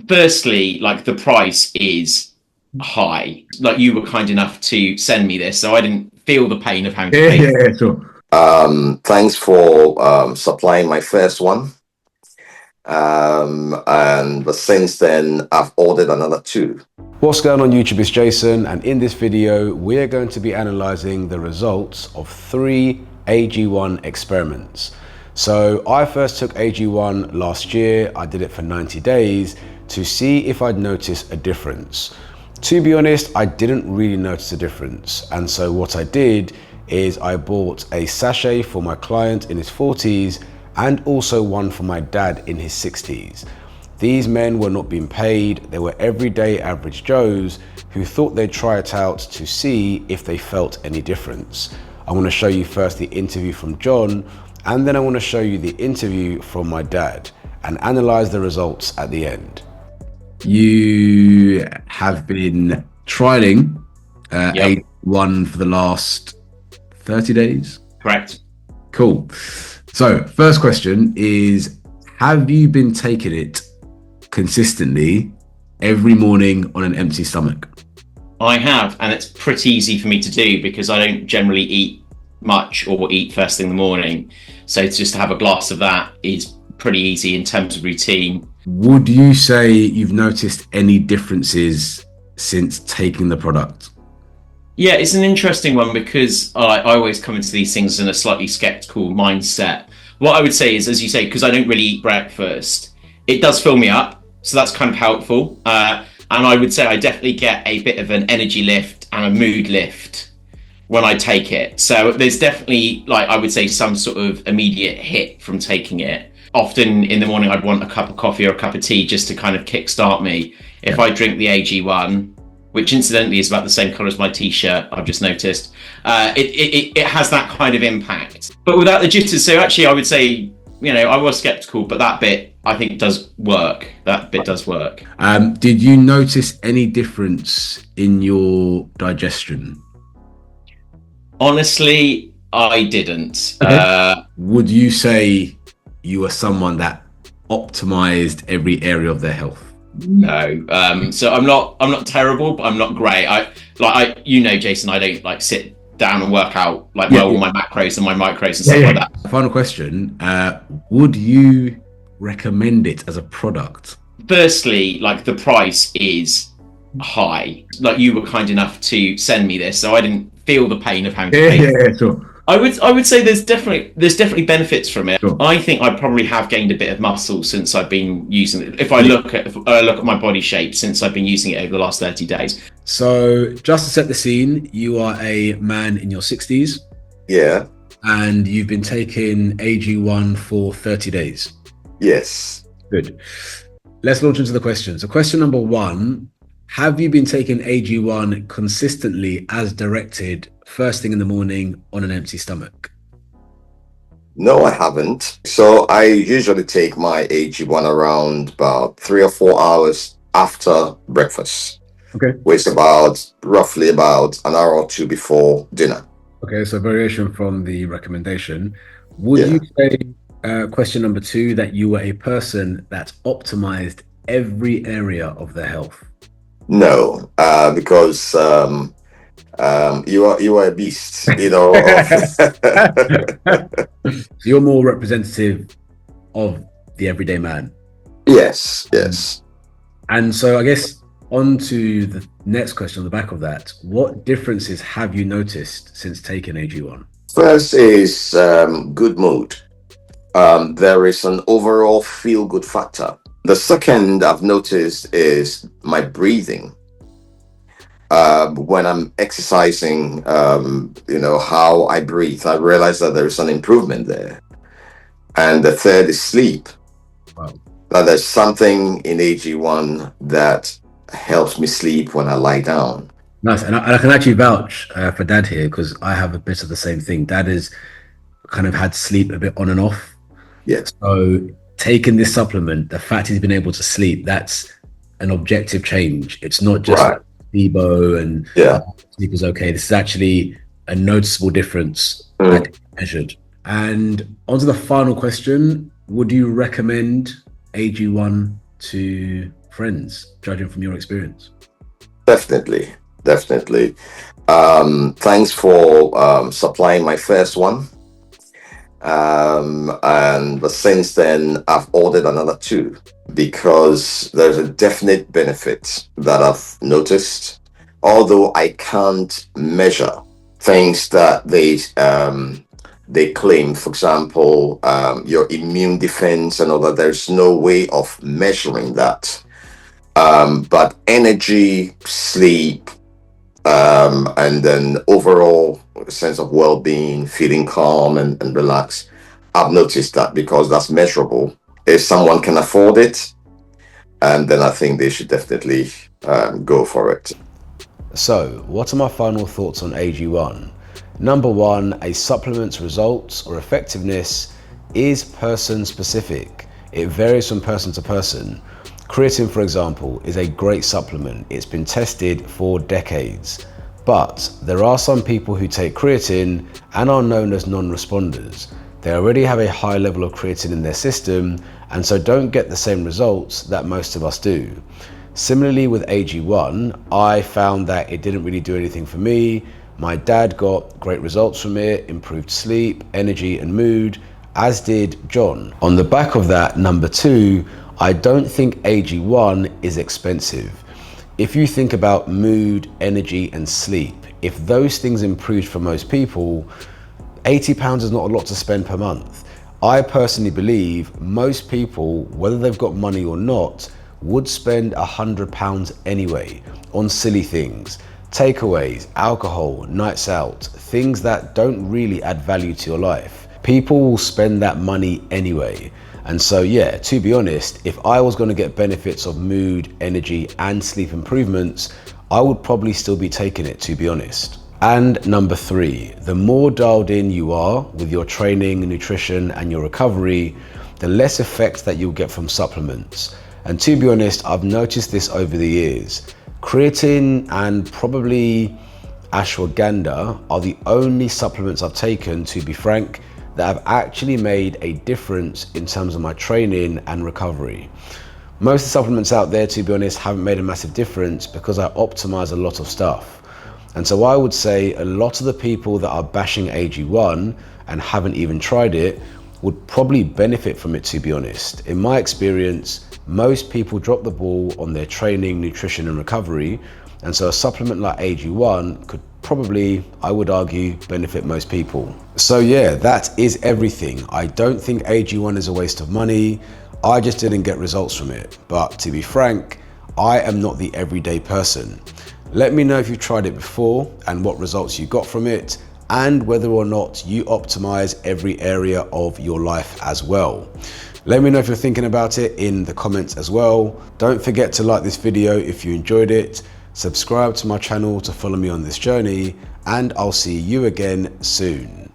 Firstly, like the price is high. Like you were kind enough to send me this, so I didn't feel the pain of having to pay. Yeah, sure. Thanks for supplying my first one. And since then, I've ordered another two. What's going on YouTube, it's Jason, and in this video we're going to be analysing the results of 3 AG1 experiments. So I first took AG1 last year. I did it for 90 days to see if I'd notice a difference. To be honest, I didn't really notice a difference, and so what I did is I bought a sachet for my client in his 40s and also one for my dad in his 60s. These men were not being paid. They were everyday average Joes who thought they'd try it out to see if they felt any difference. I want to show you first the interview from John, and then I want to show you the interview from my dad and analyze the results at the end. You have been trialing AG1 for the last 30 days? Correct. Cool. So first question is, have you been taking it consistently every morning on an empty stomach? I have, and it's pretty easy for me to do because I don't generally eat much or eat first thing in the morning. So just to have a glass of that is pretty easy in terms of routine. Would you say you've noticed any differences since taking the product? Yeah, it's an interesting one because I always come into these things in a slightly skeptical mindset. What I would say is, as you say, because I don't really eat breakfast, it does fill me up. So that's kind of helpful. And I would say I definitely get a bit of an energy lift and a mood lift when I take it. So there's definitely, like, I would say some sort of immediate hit from taking it. Often in the morning, I'd want a cup of coffee or a cup of tea just to kind of kickstart me. If I drink the AG1, which incidentally is about the same color as my t-shirt, I've just noticed, it has that kind of impact. But without the jitters, so actually I would say, you know, I was skeptical, but that bit I think does work. That bit does work. Did you notice any difference in your digestion? Honestly, I didn't. Okay. Would you say you are someone that optimized every area of their health? No. So I'm not terrible, but I'm not great. You know, Jason, I don't like sit down and work out like all my macros and my micros and stuff like that. Final question. Would you recommend it as a product? Firstly, like the price is high. Like you were kind enough to send me this, so I didn't feel the pain of having to pay. Yeah, sure. I would say there's definitely benefits from it. Sure. I think I probably have gained a bit of muscle since I've been using it. If I look at my body shape since I've been using it over the last 30 days. So just to set the scene, you are a man in your 60s. Yeah. And you've been taking AG1 for 30 days. Yes. Good. Let's launch into the questions. So question number 1, have you been taking AG1 consistently as directed first thing in the morning on an empty stomach? No, I haven't. So I usually take my AG1 around about 3 or 4 hours after breakfast. Okay. Which is roughly about an hour or two before dinner. Okay, so variation from the recommendation. Would you say, question number 2, that you were a person that optimized every area of their health? No, because you are a beast, you know. So you're more representative of the everyday man. Yes. And so I guess on to the next question on the back of that. What differences have you noticed since taking AG1? First is good mood. There is an overall feel-good factor. The second I've noticed is my breathing. When I'm exercising, you know, how I breathe, I realize that there's an improvement there. And the third is sleep. Wow. Now, there's something in AG1 that helps me sleep when I lie down. Nice. And I can actually vouch for Dad here, because I have a bit of the same thing. Dad has kind of had sleep a bit on and off. Yes. So taking this supplement, the fact he's been able to sleep, that's an objective change. It's not just placebo and sleep is okay. This is actually a noticeable difference measured. And onto the final question, would you recommend AG1 to friends, judging from your experience? Definitely, definitely. Thanks for supplying my first one. And but since then, I've ordered another two because there's a definite benefit that I've noticed. Although I can't measure things that they claim, for example, your immune defense and all that. There's no way of measuring that. But energy, sleep, and then overall sense of well-being, feeling calm and relaxed. I've noticed that because that's measurable. If someone can afford it, and then I think they should definitely go for it. So, what are my final thoughts on AG1? Number one, a supplement's results or effectiveness is person specific. It varies from person to person. Creatine, for example, is a great supplement. It's been tested for decades. But there are some people who take creatine and are known as non-responders. They already have a high level of creatine in their system and so don't get the same results that most of us do. Similarly with AG1, I found that it didn't really do anything for me. My dad got great results from it, improved sleep, energy and mood, as did John. On the back of that, number two, I don't think AG1 is expensive. If you think about mood, energy and sleep, if those things improved for most people, £80 is not a lot to spend per month. I personally believe most people, whether they've got money or not, would spend £100 anyway on silly things. Takeaways, alcohol, nights out, things that don't really add value to your life. People will spend that money anyway. And so yeah, to be honest, if I was going to get benefits of mood, energy and sleep improvements, I would probably still be taking it, to be honest. And number three, the more dialed in you are with your training, nutrition and your recovery, the less effect that you'll get from supplements. And to be honest, I've noticed this over the years. Creatine and probably ashwagandha are the only supplements I've taken, to be frank, that have actually made a difference in terms of my training and recovery. Most of the supplements out there, to be honest, haven't made a massive difference because I optimize a lot of stuff. And so I would say a lot of the people that are bashing AG1 and haven't even tried it would probably benefit from it, to be honest. In my experience, most people drop the ball on their training, nutrition and recovery. And so a supplement like AG1 could probably, I would argue, benefit most people. So yeah, that is everything. I don't think AG1 is a waste of money. I just didn't get results from it. But to be frank, I am not the everyday person. Let me know if you've tried it before and what results you got from it, and whether or not you optimize every area of your life as well. Let me know if you're thinking about it in the comments as well. Don't forget to like this video if you enjoyed it, subscribe to my channel to follow me on this journey, and I'll see you again soon.